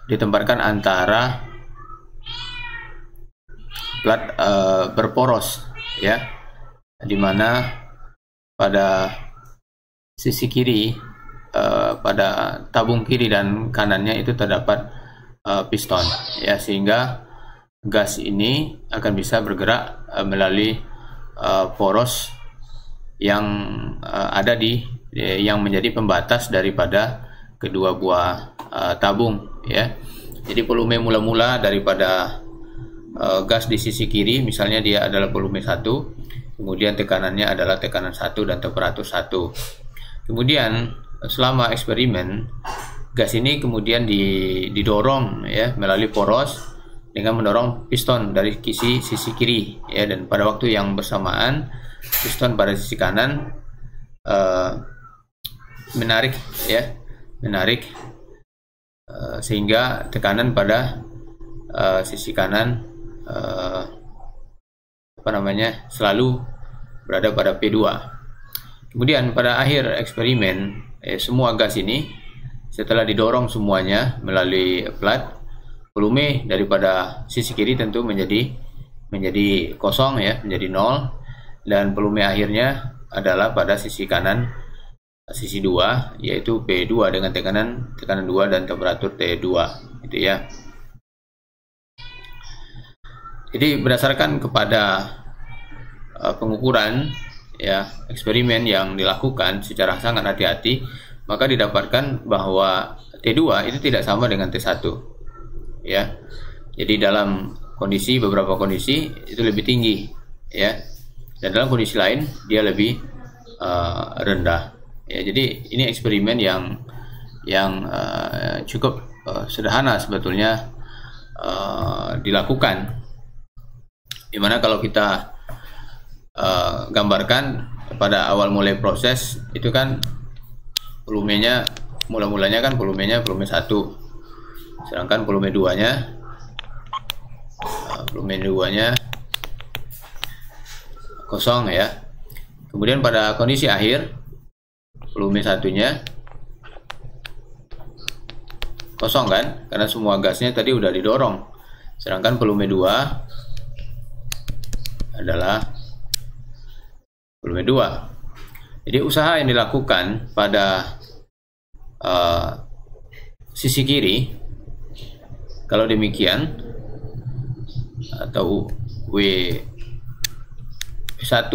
ditempatkan antara plat berporos ya, dimana pada sisi kiri pada tabung kiri dan kanannya itu terdapat piston ya, sehingga gas ini akan bisa bergerak melalui poros yang ada yang menjadi pembatas daripada kedua buah tabung ya. Jadi volume mula-mula daripada gas di sisi kiri misalnya dia adalah volume 1, kemudian tekanannya adalah tekanan 1 dan temperatur 1. Kemudian selama eksperimen gas ini kemudian didorong ya melalui poros dengan mendorong piston dari sisi kiri ya, dan pada waktu yang bersamaan piston pada sisi kanan menarik sehingga tekanan pada sisi kanan selalu berada pada P2. Kemudian pada akhir eksperimen semua gas ini setelah didorong semuanya melalui plat, volume daripada sisi kiri tentu menjadi kosong ya, menjadi 0, dan volume akhirnya adalah pada sisi kanan, sisi 2, yaitu P2 dengan tekanan 2 dan temperatur T2 gitu ya. Jadi berdasarkan kepada pengukuran ya, eksperimen yang dilakukan secara sangat hati-hati, maka didapatkan bahwa T2 itu tidak sama dengan T1 ya. Jadi dalam beberapa kondisi itu lebih tinggi ya, dan dalam kondisi lain dia lebih rendah ya. Jadi ini eksperimen yang cukup sederhana sebetulnya dilakukan, dimana kalau kita gambarkan pada awal mulai proses itu kan volumenya mulanya kan volume 1, sedangkan volume 2-nya kosong ya. Kemudian pada kondisi akhir volume 1-nya kosong kan, karena semua gasnya tadi udah didorong, sedangkan volume 2 adalah volume 2. Jadi usaha yang dilakukan pada sisi kiri, kalau demikian, atau W1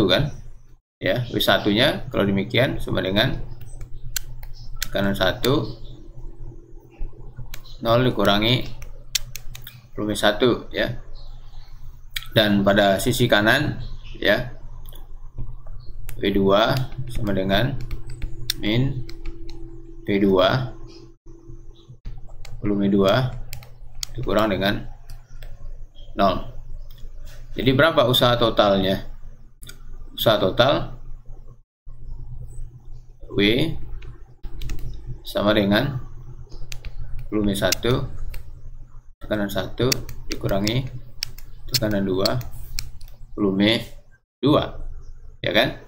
kan ya, W1 nya kalau demikian sama dengan tekanan 1 0 dikurangi volume 1 ya, dan pada sisi kanan ya, W2 sama dengan min P2 volume 2 dikurang dengan 0. Jadi berapa usaha totalnya? Usaha total W sama dengan volume 1 tekanan 1 dikurangi tekanan 2 volume 2 ya kan?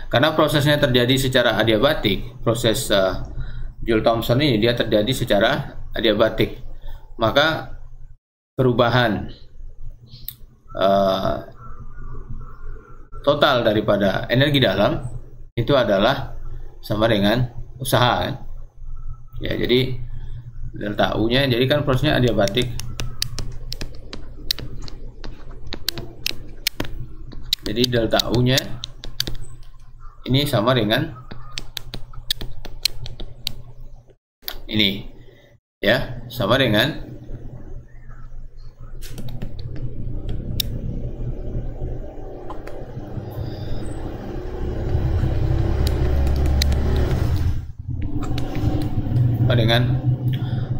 Karena prosesnya terjadi secara adiabatik, proses Joule-Thomson ini dia terjadi secara adiabatik, maka perubahan total daripada energi dalam itu adalah sama dengan usaha kan? Ya, jadi delta U nya, jadi kan prosesnya adiabatik, jadi delta U nya ini sama dengan ini ya, sama dengan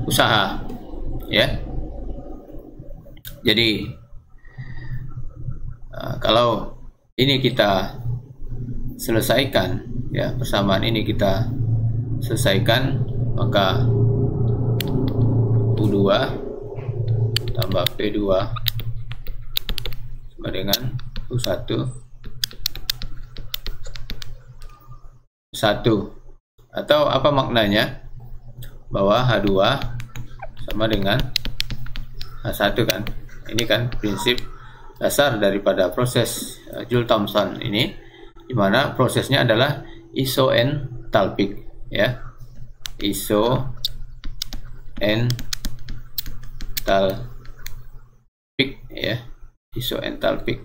usaha ya. Jadi kalau ini kita selesaikan ya, persamaan ini kita selesaikan, maka U2 tambah P2 sama dengan U1 atau apa maknanya, bahwa H2 sama dengan H1 kan. Ini kan prinsip dasar daripada proses Joule-Thomson ini, dimana prosesnya adalah isoentalpik ya, isoentalpik ya, isoentalpik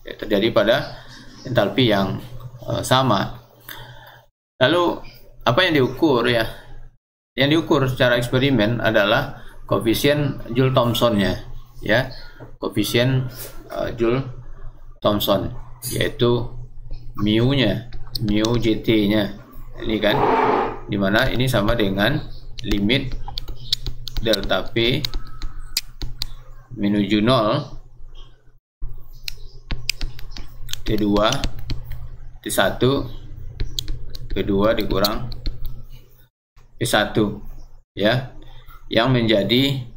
ya, terjadi pada entalpi yang sama. Lalu apa yang diukur ya? Yang diukur secara eksperimen adalah koefisien Joule-Thomson-nya ya, koefisien Joule-Thomson, yaitu mu-nya, mu JT-nya ini kan, dimana ini sama dengan limit delta P menuju 0 T2 T1 P2 dikurang P1 ya. yang menjadi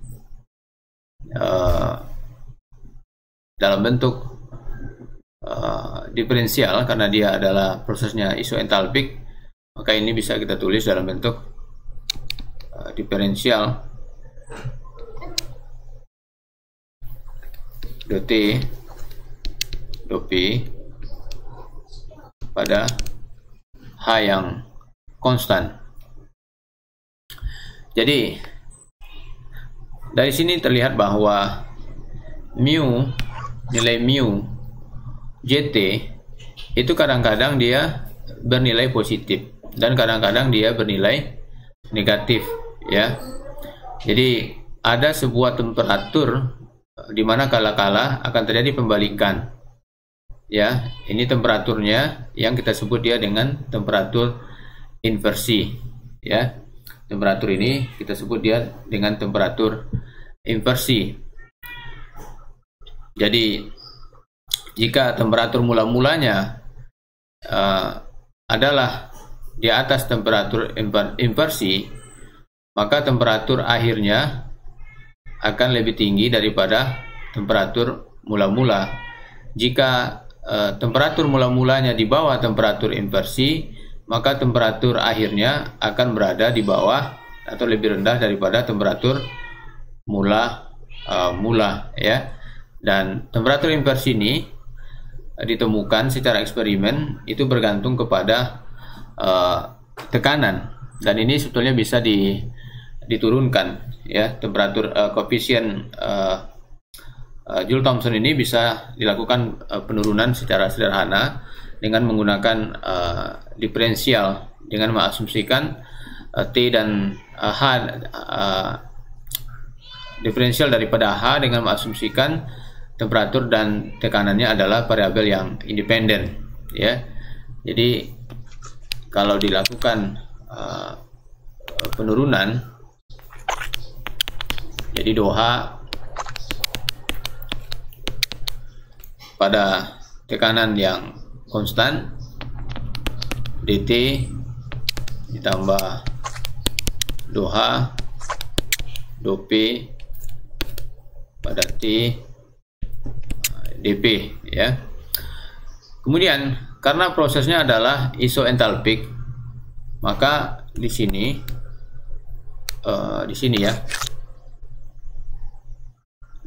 dalam bentuk diferensial karena dia adalah prosesnya isoentalpik, maka ini bisa kita tulis dalam bentuk diferensial dot T dot P pada H yang konstan. Jadi dari sini terlihat bahwa nilai mu JT itu kadang-kadang dia bernilai positif dan kadang-kadang dia bernilai negatif, ya. Jadi ada sebuah temperatur di mana kala-kala akan terjadi pembalikan, ya. Ini temperaturnya yang kita sebut dia dengan temperatur inversi, ya. Temperatur ini kita sebut dia dengan temperatur inversi. Jadi jika temperatur mula-mulanya adalah di atas temperatur inversi, maka temperatur akhirnya akan lebih tinggi daripada temperatur mula-mula. Jika temperatur mula-mulanya di bawah temperatur inversi, maka temperatur akhirnya akan berada di bawah atau lebih rendah daripada temperatur mula, ya. Dan temperatur inversi ini ditemukan secara eksperimen itu bergantung kepada tekanan, dan ini sebetulnya bisa diturunkan, ya. Temperatur koefisien Joule-Thomson ini bisa dilakukan penurunan secara sederhana dengan menggunakan diferensial, dengan mengasumsikan T dan H, diferensial daripada H dengan mengasumsikan temperatur dan tekanannya adalah variabel yang independen, ya. Jadi kalau dilakukan penurunan, jadi dou H pada tekanan yang konstan, dt ditambah dou H dou P pada T dP, ya. Kemudian karena prosesnya adalah isoentalpik, maka di sini ya,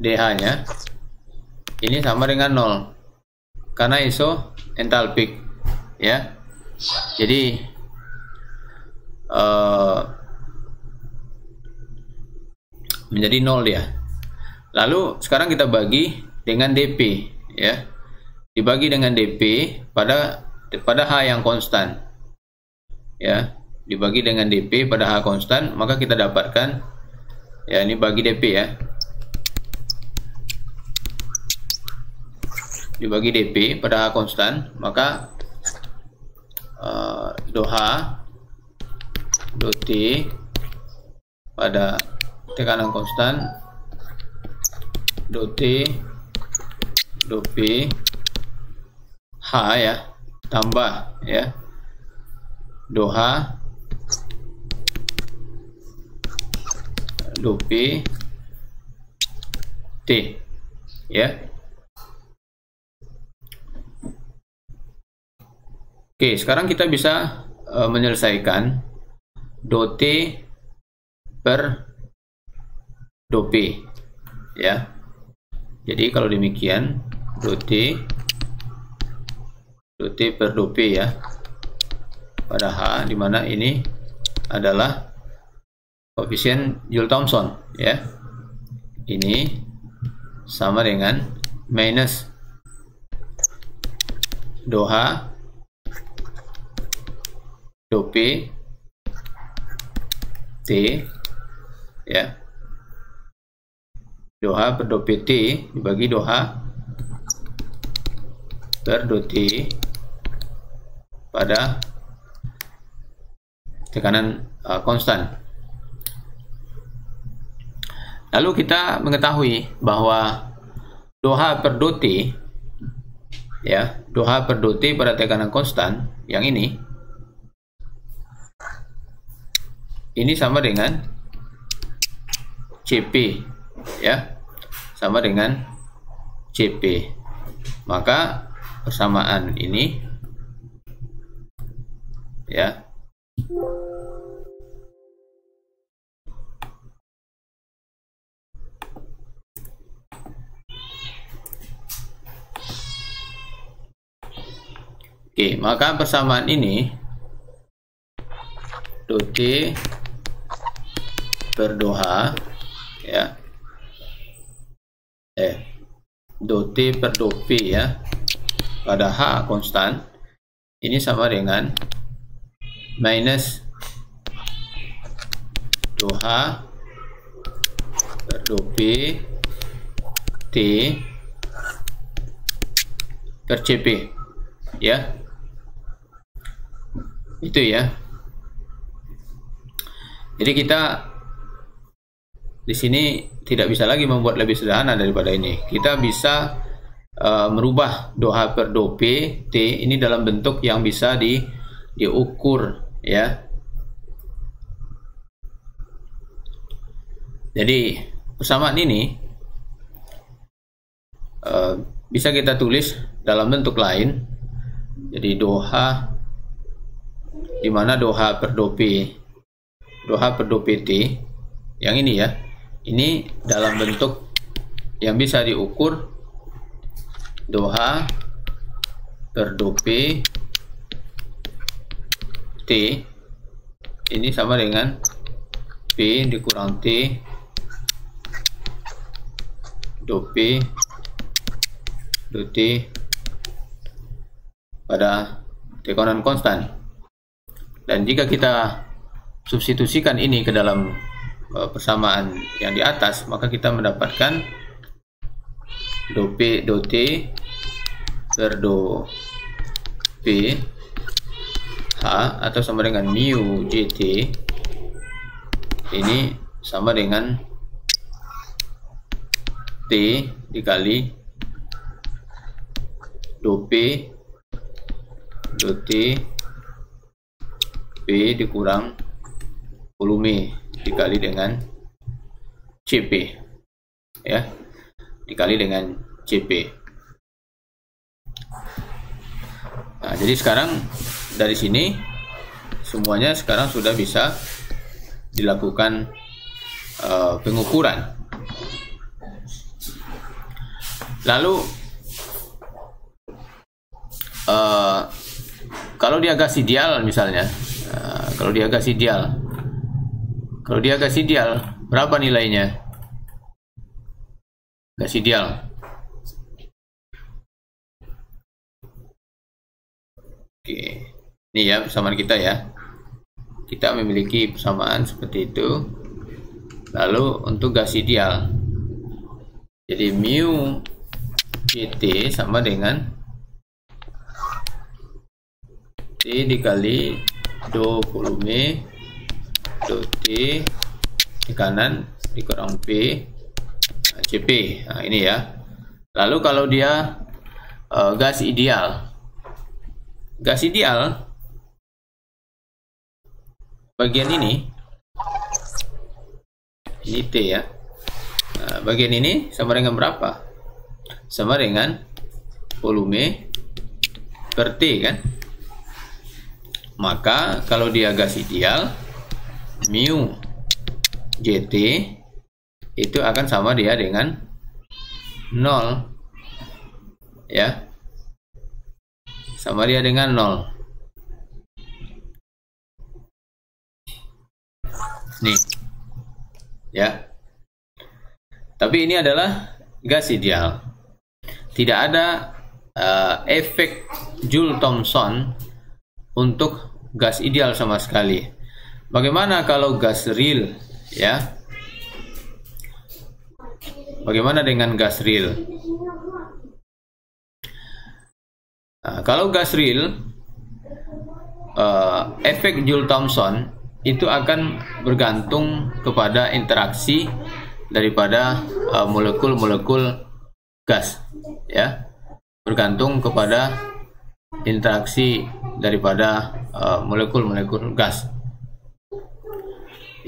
dH-nya ini sama dengan 0 karena isoentalpik, ya. Jadi menjadi 0 dia. Lalu sekarang kita bagi dengan dP, ya. Dibagi dengan dP pada H yang konstan, ya. Dibagi dengan dP pada H konstan, maka kita dapatkan, ya, ini bagi dP, ya. Dibagi dP pada H konstan, maka dou H dou T pada tekanan konstan dou T dou P H, ya, tambah, ya, dou H dou P T, ya. Oke, sekarang kita bisa menyelesaikan dou T per dou P, ya. Jadi kalau demikian dou T per dou P, ya, pada H, di mana ini adalah koefisien Joule-Thomson, ya. Ini sama dengan minus dou H dou P T, ya. Dou H per dou P T dibagi dou H per dou T pada tekanan konstan. Lalu kita mengetahui bahwa dou H per dou T, ya, dou H per dou T pada tekanan konstan yang ini sama dengan Cp, ya, sama dengan Cp. Maka persamaan ini, ya, oke, maka persamaan ini dou T per dou H, ya, dou T per dou P, ya, pada H konstan, ini sama dengan minus dou H per dou P T per Cp, ya. Itu ya. Jadi kita di sini tidak bisa lagi membuat lebih sederhana daripada ini. Kita bisa merubah dou H per dou P T ini dalam bentuk yang bisa diukur, ya. Jadi persamaan ini bisa kita tulis dalam bentuk lain. Jadi dou H, di mana dou H per dou P, dou H per dou PT, yang ini ya, ini dalam bentuk yang bisa diukur, dou H per dou P T ini sama dengan P dikurang T dou P dou T pada tekanan konstan. Dan jika kita substitusikan ini ke dalam persamaan yang di atas, maka kita mendapatkan dou P dou T per dou P H atau sama dengan mu JT ini sama dengan T dikali dou P dou T P dikurang volume dikali dengan Cp, ya, dikali dengan Cp. Nah, jadi sekarang dari sini semuanya sekarang sudah bisa dilakukan pengukuran. Lalu kalau dia gas ideal misalnya, kalau dia gas ideal berapa nilainya? Gas ideal. Oke, ini ya persamaan kita ya. Kita memiliki persamaan seperti itu. Lalu untuk gas ideal, jadi mu Ct sama dengan T dikali dou volume dou T di kanan dikurang P Cp. Nah, ini ya. Lalu kalau dia gas ideal, bagian ini T ya. Nah, bagian ini sama dengan berapa? Sama dengan volume per T kan. Maka kalau dia gas ideal, mu JT itu akan sama dia dengan 0, ya, sama dia dengan 0. Nih ya, tapi ini adalah gas ideal, tidak ada efek Joule-Thomson untuk gas ideal sama sekali. Bagaimana kalau gas real, ya? Bagaimana dengan gas real? Nah, kalau gas real, efek Joule-Thomson itu akan bergantung kepada interaksi daripada molekul-molekul gas, ya, bergantung kepada interaksi daripada molekul-molekul gas.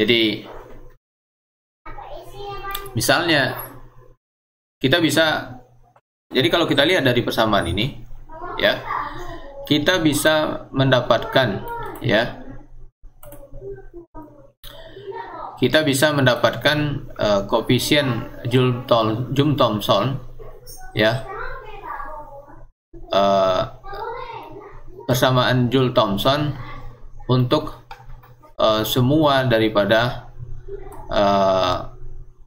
Jadi Misalnya kita bisa, jadi kalau kita lihat dari persamaan ini ya, kita bisa mendapatkan ya, kita bisa mendapatkan koefisien Joule-Thomson ya, persamaan Joule-Thomson untuk semua daripada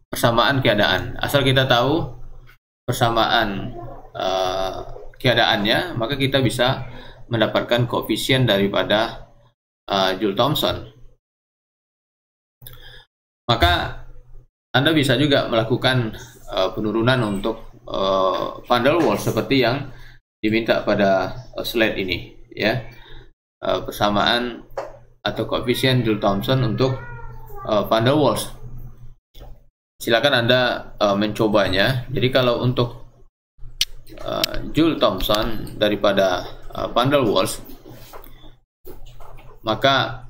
persamaan keadaan. Asal kita tahu persamaan keadaannya, maka kita bisa mendapatkan koefisien daripada Joule-Thomson. Maka Anda bisa juga melakukan penurunan untuk van der Waals seperti yang diminta pada slide ini ya, persamaan atau koefisien Joule-Thomson untuk van der Waals. Silakan Anda mencobanya. Jadi kalau untuk Joule-Thomson daripada van der Waals, maka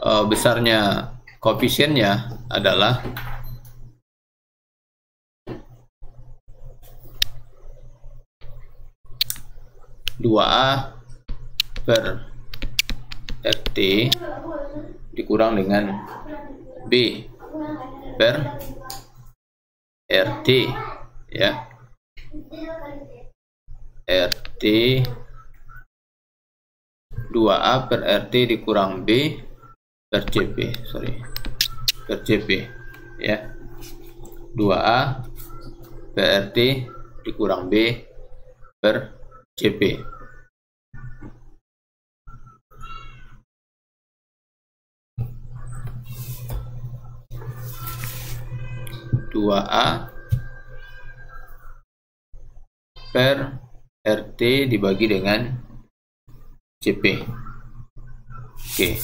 besarnya koefisiennya adalah (2A per RT dikurang dengan B per RT ya, RT 2A per RT dikurang B per CP, per CP ya, 2A per RT dikurang B per CP. (2A per RT dibagi dengan CP. Oke.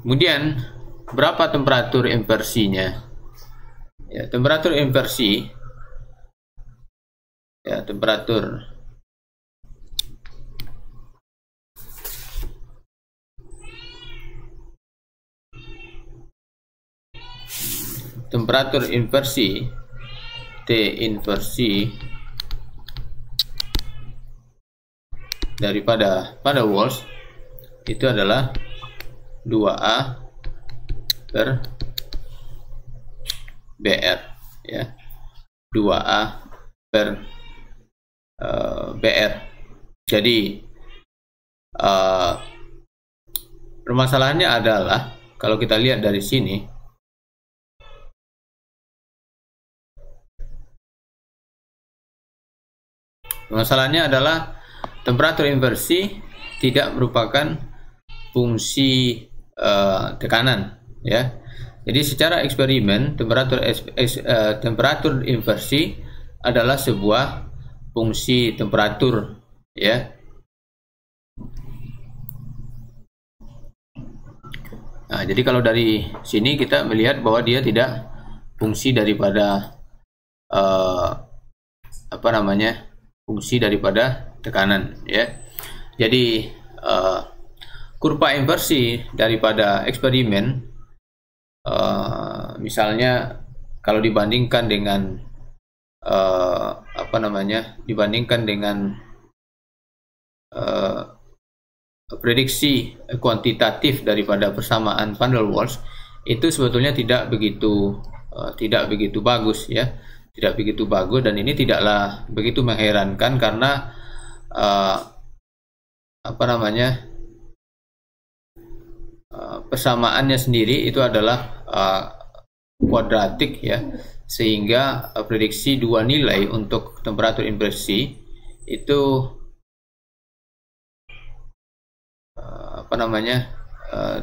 Kemudian berapa temperatur inversinya? Ya, temperatur inversi ya, temperatur inversi T inversi daripada van der Waals itu adalah 2A per BR ya, 2A per BR. Jadi permasalahannya adalah kalau kita lihat dari sini, permasalahannya adalah temperatur inversi tidak merupakan fungsi tekanan ya. Jadi secara eksperimen temperatur inversi adalah sebuah fungsi temperatur ya. Nah, jadi kalau dari sini kita melihat bahwa dia tidak fungsi daripada fungsi daripada tekanan ya. Jadi kurva inversi daripada eksperimen misalnya kalau dibandingkan dengan prediksi kuantitatif daripada persamaan van der Waals itu sebetulnya tidak begitu bagus ya, tidak begitu bagus, dan ini tidaklah begitu mengherankan karena persamaannya sendiri itu adalah kuadratik ya, sehingga prediksi dua nilai untuk temperatur inversi itu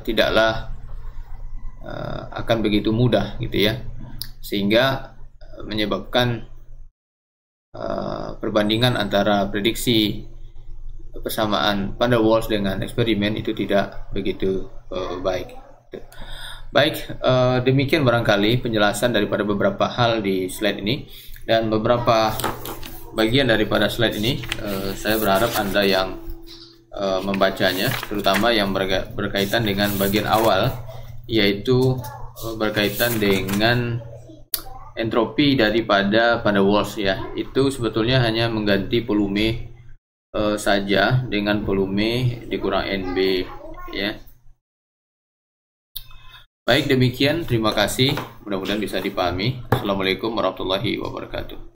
tidaklah akan begitu mudah gitu ya, sehingga menyebabkan perbandingan antara prediksi persamaan van der Waals dengan eksperimen itu tidak begitu baik. Baik, demikian barangkali penjelasan daripada beberapa hal di slide ini, dan beberapa bagian daripada slide ini saya berharap Anda yang membacanya, terutama yang berkaitan dengan bagian awal yaitu berkaitan dengan entropi daripada van der Waals ya. Itu sebetulnya hanya mengganti volume saja dengan volume dikurang NB ya. Baik, demikian, terima kasih, mudah-mudahan bisa dipahami. Assalamualaikum warahmatullahi wabarakatuh.